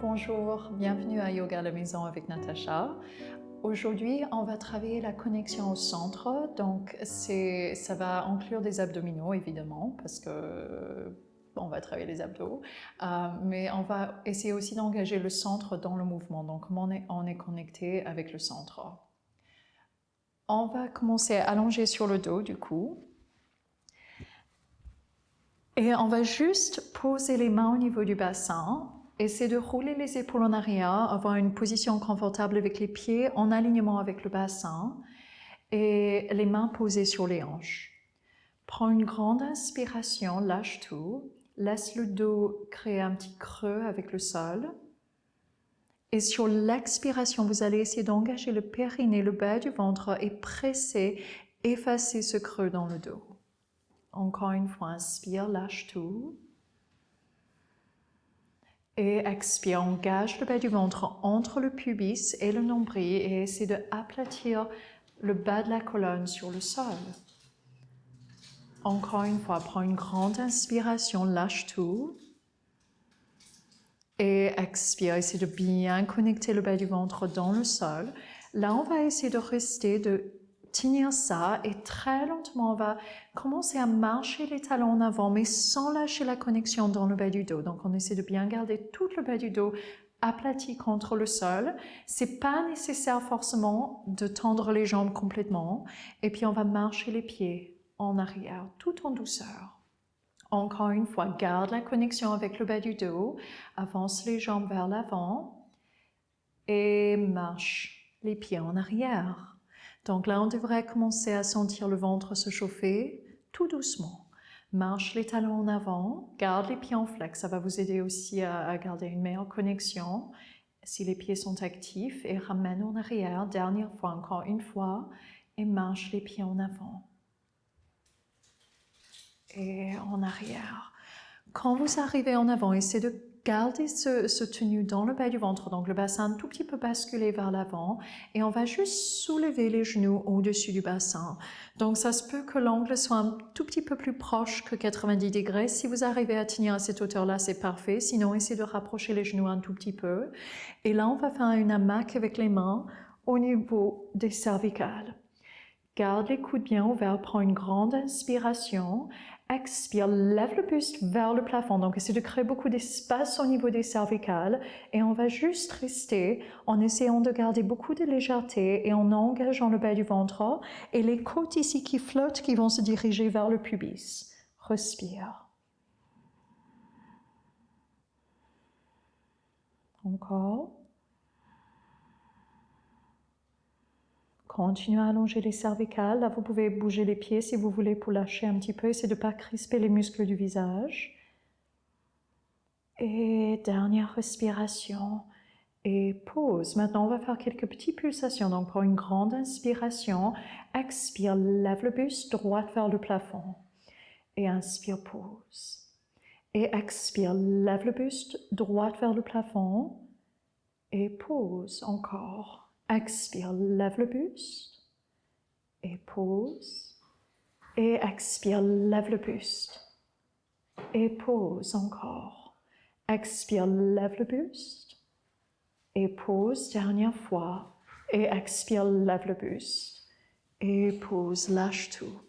bonjour, bienvenue à Yoga à la maison avec Natacha. Aujourd'hui, on va travailler la connexion au centre, donc ça va inclure des abdominaux évidemment, parce que on va travailler les abdos, mais on va essayer aussi d'engager le centre dans le mouvement, donc comment on est connecté avec le centre. On va commencer à allonger sur le dos du coup. Et on va juste poser les mains au niveau du bassin. Essayer de rouler les épaules en arrière, avoir une position confortable avec les pieds en alignement avec le bassin et les mains posées sur les hanches. Prends une grande inspiration, lâche tout, laisse le dos créer un petit creux avec le sol. Et sur l'expiration, vous allez essayer d'engager le périnée, le bas du ventre et presser, effacer ce creux dans le dos. Encore une fois, inspire, lâche tout. Et expire, engage le bas du ventre entre le pubis et le nombril et essaie de aplatir le bas de la colonne sur le sol. Encore une fois, prends une grande inspiration, lâche tout. Et expire, essaie de bien connecter le bas du ventre dans le sol. Là, on va essayer de rester, de tenir ça et très lentement, on va commencer à marcher les talons en avant, mais sans lâcher la connexion dans le bas du dos. Donc, on essaie de bien garder tout le bas du dos aplati contre le sol. C'est pas nécessaire forcément de tendre les jambes complètement. Et puis, on va marcher les pieds en arrière, tout en douceur. Encore une fois, garde la connexion avec le bas du dos, avance les jambes vers l'avant et marche les pieds en arrière. Donc là, on devrait commencer à sentir le ventre se chauffer tout doucement. Marche les talons en avant, garde les pieds en flex, ça va vous aider aussi à garder une meilleure connexion si les pieds sont actifs et ramène en arrière, dernière fois, encore une fois, et marche les pieds en avant. Et en arrière. Quand vous arrivez en avant, essayez de garder ce tenue dans le bas du ventre, donc le bassin un tout petit peu basculé vers l'avant et on va juste soulever les genoux au-dessus du bassin. Donc ça se peut que l'angle soit un tout petit peu plus proche que 90 degrés. Si vous arrivez à tenir à cette hauteur-là, c'est parfait. Sinon, essayez de rapprocher les genoux un tout petit peu. Et là, on va faire une hamac avec les mains au niveau des cervicales. Garde les coudes bien ouverts, prends une grande inspiration, expire, lève le buste vers le plafond. Donc, essaie de créer beaucoup d'espace au niveau des cervicales et on va juste rester en essayant de garder beaucoup de légèreté et en engageant le bas du ventre et les côtes ici qui flottent qui vont se diriger vers le pubis. Respire. Encore. Continuez à allonger les cervicales. Là, vous pouvez bouger les pieds si vous voulez pour lâcher un petit peu. Essayez de ne pas crisper les muscles du visage. Et dernière respiration. Et pause. Maintenant, on va faire quelques petites pulsations. Donc, prends une grande inspiration. Expire, lève le buste, droite vers le plafond. Et inspire, pause. Et expire, lève le buste, droite vers le plafond. Et pause encore. Expire, lève le buste et pause. Et expire, lève le buste et pause encore. Expire, lève le buste et pause, dernière fois. Et expire, lève le buste et pause, lâche tout.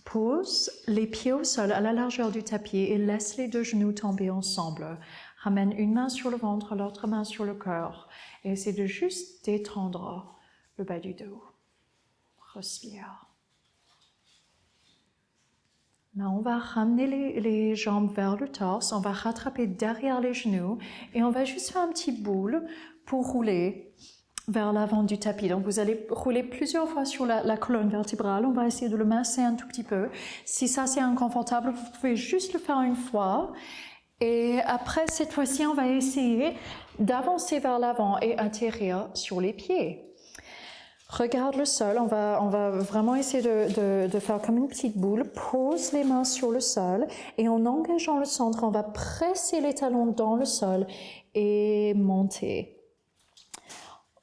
Pose les pieds au sol à la largeur du tapis et laisse les deux genoux tomber ensemble. Ramène une main sur le ventre, l'autre main sur le cœur. Et essaie de juste détendre le bas du dos. Respire. Là, on va ramener les jambes vers le torse. On va rattraper derrière les genoux. Et on va juste faire un petit boule pour rouler vers l'avant du tapis. Donc, vous allez rouler plusieurs fois sur la colonne vertébrale. On va essayer de le masser un tout petit peu. Si ça, c'est inconfortable, vous pouvez juste le faire une fois. Et après, cette fois-ci, on va essayer d'avancer vers l'avant et atterrir sur les pieds. Regarde le sol. On va vraiment essayer de faire comme une petite boule. Pose les mains sur le sol. Et en engageant le centre, on va presser les talons dans le sol et monter.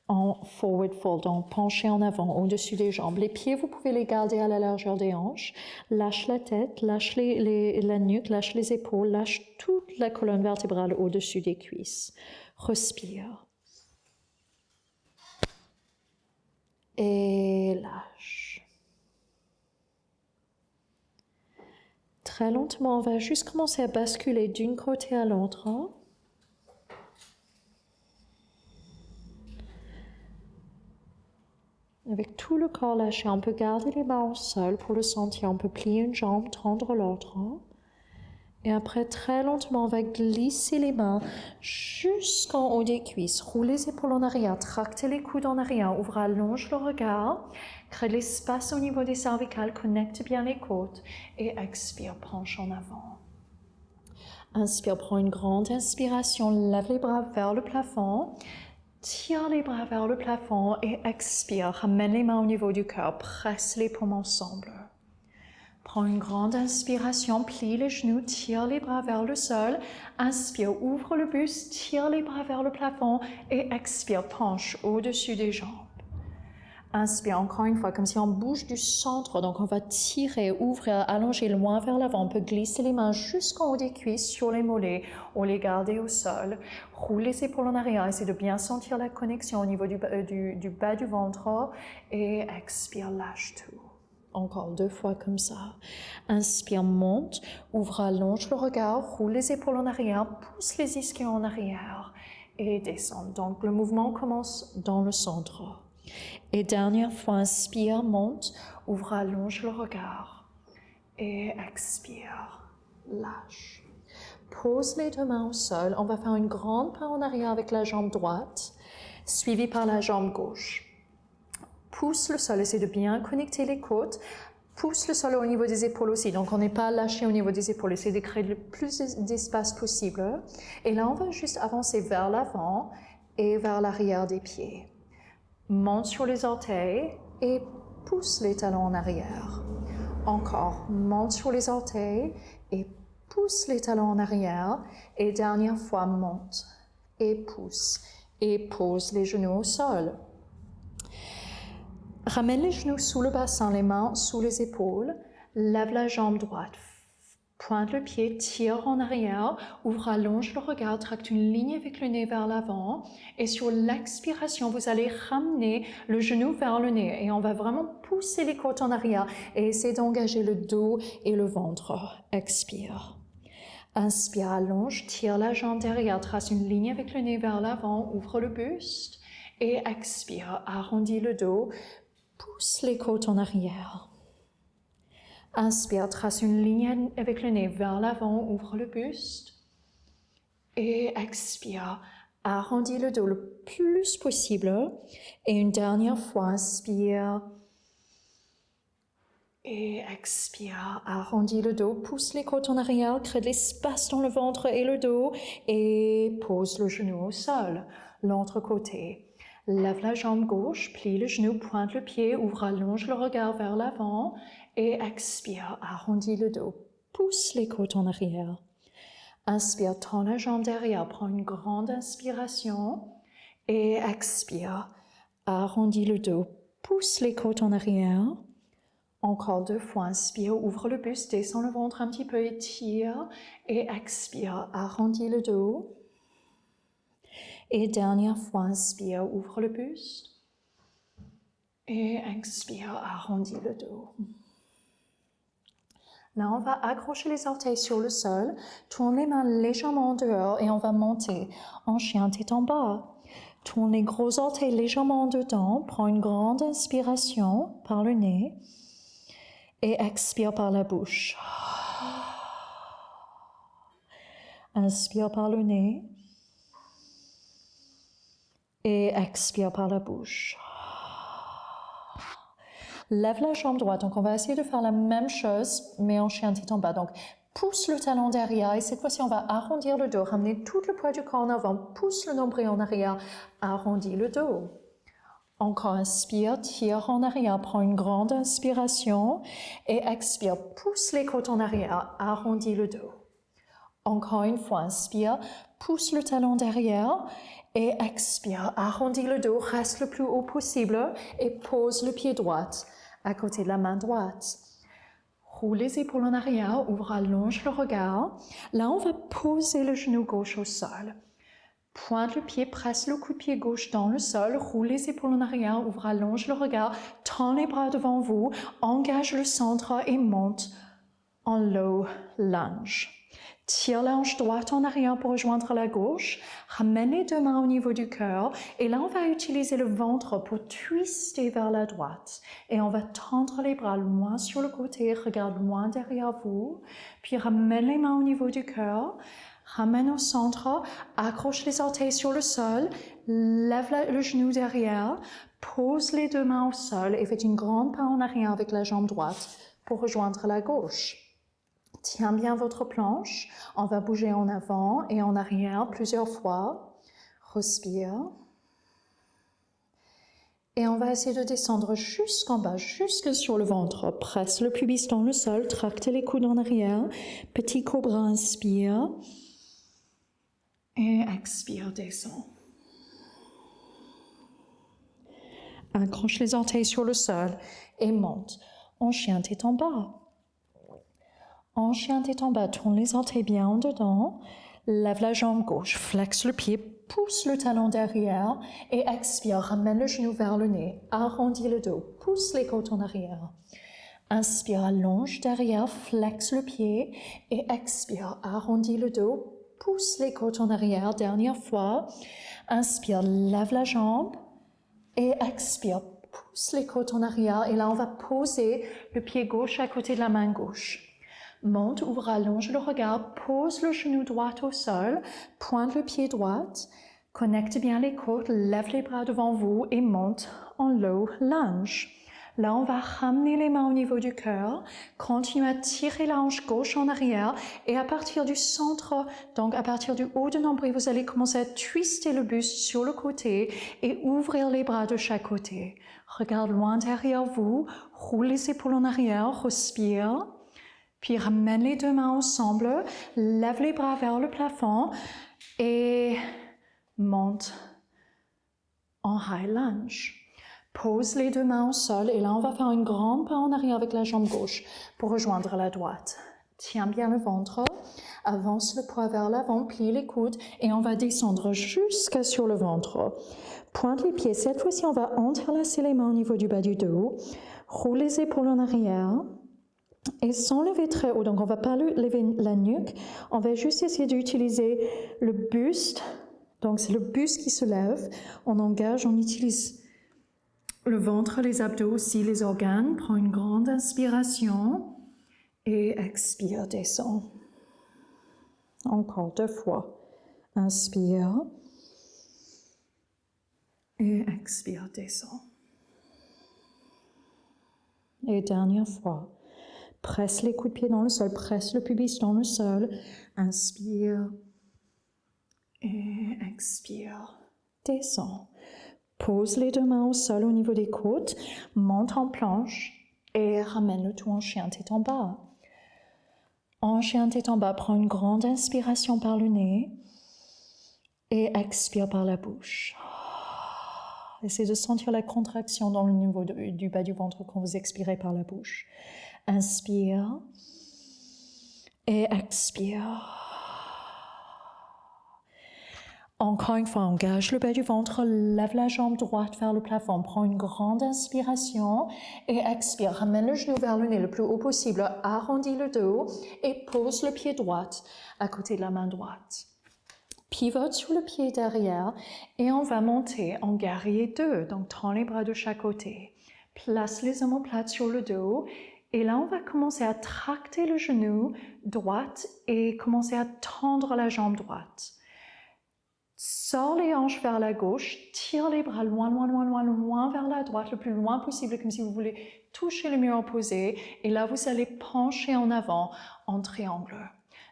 en forward fold, donc penché en avant, au-dessus des jambes. Les pieds, vous pouvez les garder à la largeur des hanches. Lâche la tête, lâche la nuque, lâche les épaules, lâche toute la colonne vertébrale au-dessus des cuisses. Respire. Et lâche. Très lentement, on va juste commencer à basculer d'un côté à l'autre. Avec tout le corps lâché, on peut garder les mains au sol pour le sentir. On peut plier une jambe, tendre l'autre. Et après, très lentement, on va glisser les mains jusqu'en haut des cuisses. Roule les épaules en arrière, tractez les coudes en arrière, ouvre, allonge le regard, crée l'espace au niveau des cervicales, connecte bien les côtes et expire, penche en avant. Inspire, prends une grande inspiration, lève les bras vers le plafond, tire les bras vers le plafond et expire, ramène les mains au niveau du cœur, presse les paumes ensemble. Prends une grande inspiration, plie les genoux, tire les bras vers le sol. Inspire, ouvre le buste, tire les bras vers le plafond et expire, penche au-dessus des jambes. Inspire encore une fois, comme si on bouge du centre. Donc on va tirer, ouvrir, allonger loin vers l'avant. On peut glisser les mains jusqu'en haut des cuisses, sur les mollets, ou les garder au sol. Roule les épaules en arrière, essaie de bien sentir la connexion au niveau du bas du ventre. Et expire, lâche tout. Encore 2 fois comme ça. Inspire, monte, ouvre, allonge le regard, roule les épaules en arrière, pousse les ischions en arrière et descend. Donc le mouvement commence dans le centre. Et dernière fois, inspire, monte, ouvre, allonge le regard et expire, lâche. Pose les 2 mains au sol. On va faire une grande pas en arrière avec la jambe droite, suivie par la jambe gauche. Pousse le sol, essaie de bien connecter les côtes. Pousse le sol au niveau des épaules aussi. Donc, on n'est pas lâché au niveau des épaules. Essaie de créer le plus d'espace possible. Et là, on va juste avancer vers l'avant et vers l'arrière des pieds. Monte sur les orteils et pousse les talons en arrière. Encore, monte sur les orteils et pousse les talons en arrière. Et dernière fois, monte et pousse. Et pose les genoux au sol. Ramène les genoux sous le bassin, les mains sous les épaules, lève la jambe droite, pointe le pied, tire en arrière, ouvre, allonge le regard, tracte une ligne avec le nez vers l'avant et sur l'expiration, vous allez ramener le genou vers le nez et on va vraiment pousser les côtes en arrière et essayer d'engager le dos et le ventre. Expire. Inspire, allonge, tire la jambe derrière, trace une ligne avec le nez vers l'avant, ouvre le buste et expire, arrondis le dos. Pousse les côtes en arrière. Inspire, trace une ligne avec le nez vers l'avant, ouvre le buste. Et expire, arrondis le dos le plus possible. Et une dernière fois, inspire. Et expire, arrondis le dos, pousse les côtes en arrière, crée de l'espace dans le ventre et le dos. Et pose le genou au sol, l'autre côté. Lève la jambe gauche, plie le genou, pointe le pied, ouvre, allonge le regard vers l'avant et expire, arrondis le dos, pousse les côtes en arrière. Inspire, tends la jambe derrière, prends une grande inspiration et expire, arrondis le dos, pousse les côtes en arrière. Encore 2 fois, inspire, ouvre le buste, descends le ventre un petit peu, étire et expire, arrondis le dos. Et dernière fois, inspire, ouvre le buste. Et expire, arrondis le dos. Là, on va accrocher les orteils sur le sol, tourne les mains légèrement en dehors et on va monter en chien tête en bas. Tourne les gros orteils légèrement en dedans, prends une grande inspiration par le nez et expire par la bouche. Inspire par le nez. Et expire par la bouche. Lève la jambe droite. Donc, on va essayer de faire la même chose, mais en chien tête en bas. Donc, pousse le talon derrière et cette fois-ci, on va arrondir le dos. Ramener tout le poids du corps en avant. Pousse le nombril en arrière. Arrondis le dos. Encore inspire, tire en arrière. Prends une grande inspiration et expire. Pousse les côtes en arrière. Arrondis le dos. Encore une fois, inspire, pousse le talon derrière et expire. Arrondis le dos, reste le plus haut possible et pose le pied droit à côté de la main droite. Roule les épaules en arrière, ouvre, allonge le regard. Là, on va poser le genou gauche au sol. Pointe le pied, presse le coude de pied gauche dans le sol, roule les épaules en arrière, ouvre, allonge le regard, tends les bras devant vous, engage le centre et monte en low lunge. Tire la hanche droite en arrière pour rejoindre la gauche, ramène les deux mains au niveau du cœur et là on va utiliser le ventre pour twister vers la droite et on va tendre les bras loin sur le côté, regarde loin derrière vous, puis ramène les mains au niveau du cœur. Ramène au centre, accroche les orteils sur le sol, lève le genou derrière, pose les deux mains au sol et fais une grande pas en arrière avec la jambe droite pour rejoindre la gauche. Tiens bien votre planche, on va bouger en avant et en arrière plusieurs fois. Respire. Et on va essayer de descendre jusqu'en bas, jusque sur le ventre. Presse le pubis dans le sol, tracte les coudes en arrière. Petit cobra, inspire. Et expire, descend. Accroche les orteils sur le sol et monte. En chien tête en bas. En chien tête en bas, tourne les orteils bien en dedans. Lève la jambe gauche, flexe le pied, pousse le talon derrière et expire. Ramène le genou vers le nez. Arrondis le dos, pousse les côtes en arrière. Inspire, allonge derrière, flexe le pied et expire. Arrondis le dos. Pousse les côtes en arrière, dernière fois. Inspire, lève la jambe et expire, pousse les côtes en arrière. Et là, on va poser le pied gauche à côté de la main gauche. Monte, ouvre, allonge le regard, pose le genou droit au sol, pointe le pied droit, connecte bien les côtes, lève les bras devant vous et monte en low lunge. Là, on va ramener les mains au niveau du cœur, continue à tirer la hanche gauche en arrière et à partir du centre, donc à partir du haut du nombril, vous allez commencer à twister le buste sur le côté et ouvrir les bras de chaque côté. Regarde loin derrière vous, roule les épaules en arrière, respire, puis ramène les deux mains ensemble, lève les bras vers le plafond et monte en high lunge. Pose les deux mains au sol et là on va faire une grande pas en arrière avec la jambe gauche pour rejoindre la droite. Tiens bien le ventre, avance le poids vers l'avant, plie les coudes et on va descendre jusqu'à sur le ventre. Pointe les pieds, cette fois-ci on va entrelacer les mains au niveau du bas du dos, roule les épaules en arrière et sans lever très haut, donc on ne va pas lever la nuque, on va juste essayer d'utiliser le buste, donc c'est le buste qui se lève, on engage, on utilise le ventre, les abdos aussi, les organes. Prends une grande inspiration et expire, descend. Encore 2 fois. Inspire et expire, descend. Et dernière fois. Presse les coups de pied dans le sol, presse le pubis dans le sol. Inspire et expire, descend. Pose les deux mains au sol au niveau des côtes, monte en planche et ramène le tout en chien tête en bas. En chien tête en bas, prends une grande inspiration par le nez et expire par la bouche. Essayez de sentir la contraction dans le niveau du bas du ventre quand vous expirez par la bouche. Inspire et expire. Encore une fois, engage le bas du ventre, lève la jambe droite vers le plafond, prends une grande inspiration et expire. Ramène le genou vers le nez le plus haut possible, arrondis le dos et pose le pied droit à côté de la main droite. Pivote sur le pied derrière et on va monter en guerrier 2, donc tends les bras de chaque côté. Place les omoplates sur le dos et là on va commencer à tracter le genou droit et commencer à tendre la jambe droite. Sors les hanches vers la gauche, tire les bras loin vers la droite, le plus loin possible, comme si vous voulez toucher le mur opposé. Et là, vous allez pencher en avant en triangle.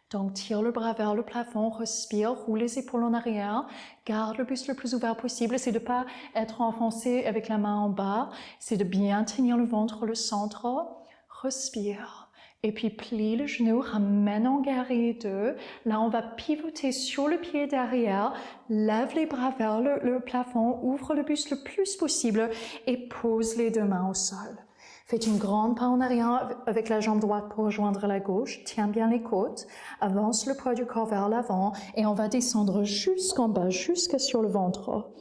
Donc, tire le bras vers le plafond, respire, roule les épaules en arrière, garde le buste le plus ouvert possible. C'est de ne pas être enfoncé avec la main en bas, c'est de bien tenir le ventre, le centre. Respire. Et puis plie le genou, ramène en guerrier 2. Là, on va pivoter sur le pied derrière, lève les bras vers le plafond, ouvre le buste le plus possible et pose les deux mains au sol. Faites une grande pas en arrière avec la jambe droite pour rejoindre la gauche. Tiens bien les côtes. Avance le poids du corps vers l'avant et on va descendre jusqu'en bas, jusqu'à sur le ventre.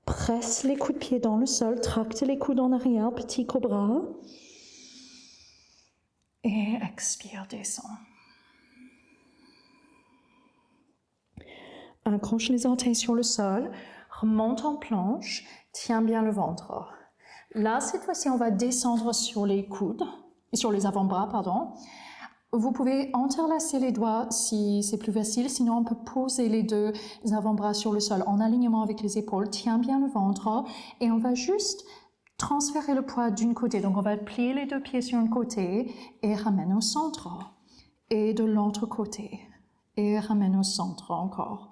Presse les coups de pied dans le sol, tracte les coudes en arrière, petit cobra. Et expire, descend. Accroche les orteils sur le sol, remonte en planche, tiens bien le ventre. Là, cette fois-ci, on va descendre sur les coudes, sur les avant-bras, pardon. Vous pouvez entrelacer les doigts si c'est plus facile, sinon on peut poser les deux avant-bras sur le sol en alignement avec les épaules. Tiens bien le ventre et on va juste transférer le poids d'un côté. Donc on va plier les deux pieds sur un côté et ramène au centre. Et de l'autre côté. Et ramène au centre encore.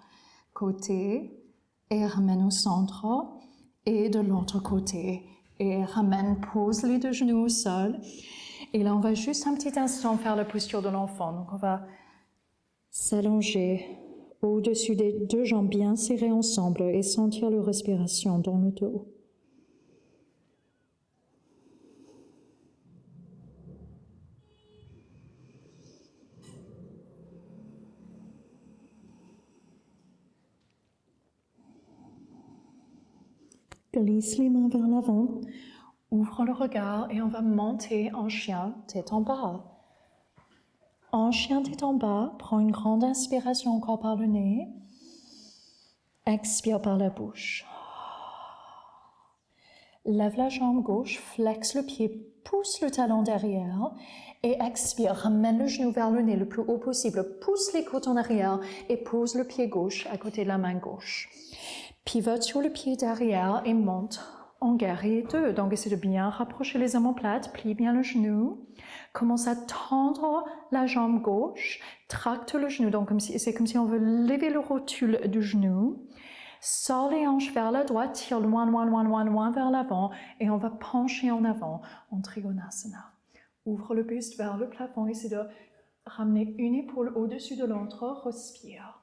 Côté et ramène au centre. Et de l'autre côté. Et ramène, pose les deux genoux au sol. Et là, on va juste un petit instant faire la posture de l'enfant. Donc on va s'allonger au-dessus des deux jambes bien serrées ensemble et sentir la respiration dans le dos. Glisse les mains vers l'avant, ouvre le regard et on va monter en chien, tête en bas. En chien, tête en bas, prends une grande inspiration encore par le nez. Expire par la bouche. Lève la jambe gauche, flexe le pied, pousse le talon derrière et expire. Ramène le genou vers le nez le plus haut possible. Pousse les côtes en arrière et pose le pied gauche à côté de la main gauche. Pivote sur le pied derrière et monte en guerrier 2. Donc, essaie de bien rapprocher les omoplates, plie bien le genou. Commence à tendre la jambe gauche, tracte le genou. Donc, c'est comme si on veut lever le rotule du genou. Sors les hanches vers la droite, tire loin, loin, loin, loin, loin vers l'avant et on va pencher en avant en Trikonasana. Ouvre le buste vers le plafond, essaie de ramener une épaule au-dessus de l'autre, respire.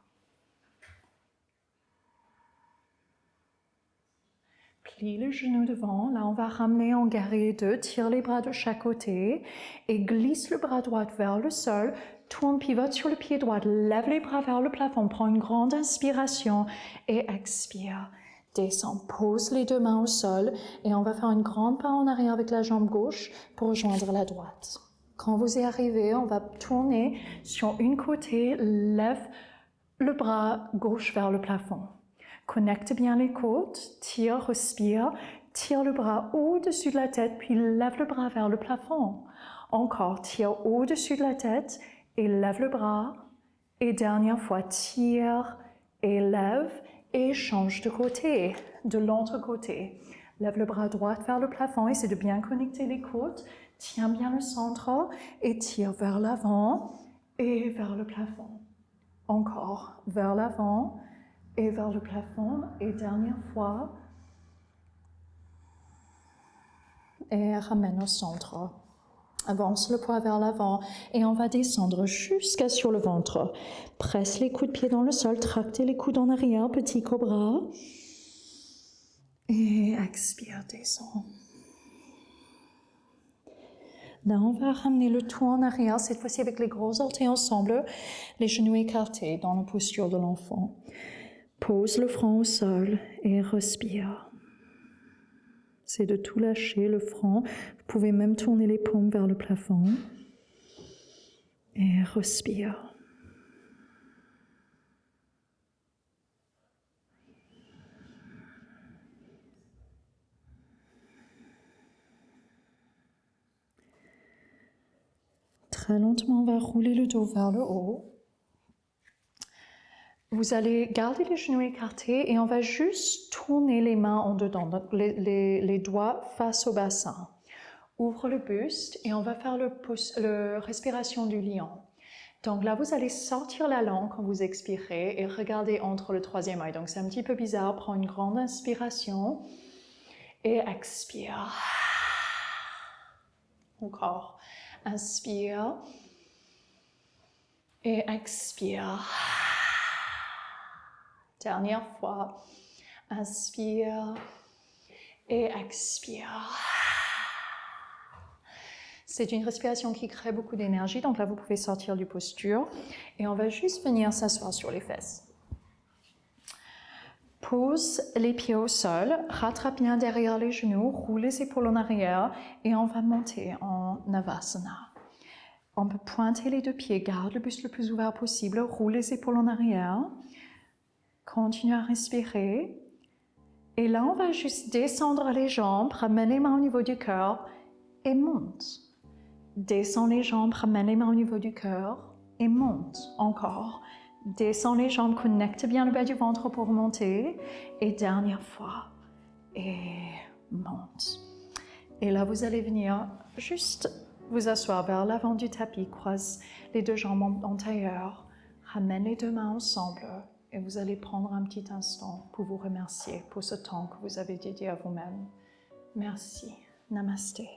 Plie le genou devant, là on va ramener en guerrier 2, tire les bras de chaque côté et glisse le bras droit vers le sol, tourne, pivote sur le pied droit, lève les bras vers le plafond, prends une grande inspiration et expire. Descends, pose les deux mains au sol et on va faire une grande pas en arrière avec la jambe gauche pour rejoindre la droite. Quand vous y arrivez, on va tourner sur un côté, lève le bras gauche vers le plafond. Connecte bien les côtes, tire, respire, tire le bras au-dessus de la tête, puis lève le bras vers le plafond. Encore, tire au-dessus de la tête et lève le bras. Et dernière fois, tire et lève et change de côté, de l'autre côté. Lève le bras droit vers le plafond, essaie de bien connecter les côtes, tiens bien le centre et tire vers l'avant et vers le plafond. Encore, vers l'avant et vers le plafond, et dernière fois, et ramène au centre. Avance le poids vers l'avant, et on va descendre jusqu'à sur le ventre. Presse les coups de pied dans le sol, tractez les coudes en arrière, petit cobra. Et expire, descend. Là, on va ramener le tout en arrière, cette fois-ci avec les gros orteils ensemble, les genoux écartés dans la posture de l'enfant. Pose le front au sol et respire. C'est de tout lâcher, le front. Vous pouvez même tourner les paumes vers le plafond. Et respire. Très lentement, on va rouler le dos vers le haut. Vous allez garder les genoux écartés et on va juste tourner les mains en dedans, donc les doigts face au bassin. Ouvre le buste et on va faire la respiration du lion. Donc là, vous allez sortir la langue quand vous expirez et regarder entre le troisième œil. Donc c'est un petit peu bizarre, prends une grande inspiration et expire. Encore. Inspire et expire. Dernière fois. Inspire et expire. C'est une respiration qui crée beaucoup d'énergie, donc là vous pouvez sortir du posture et on va juste venir s'asseoir sur les fesses. Pose les pieds au sol, rattrape bien derrière les genoux, roule les épaules en arrière et on va monter en Navasana. On peut pointer les deux pieds, garde le buste le plus ouvert possible, roule les épaules en arrière, continue à respirer. Et là, on va juste descendre les jambes, ramène les mains au niveau du cœur et monte. Descends les jambes, ramène les mains au niveau du cœur et monte encore. Descends les jambes, connecte bien le bas du ventre pour monter. Et dernière fois. Et monte. Et là, vous allez venir juste vous asseoir vers l'avant du tapis, croise les deux jambes en tailleur, ramène les deux mains ensemble et vous allez prendre un petit instant pour vous remercier pour ce temps que vous avez dédié à vous-même. Merci. Namasté.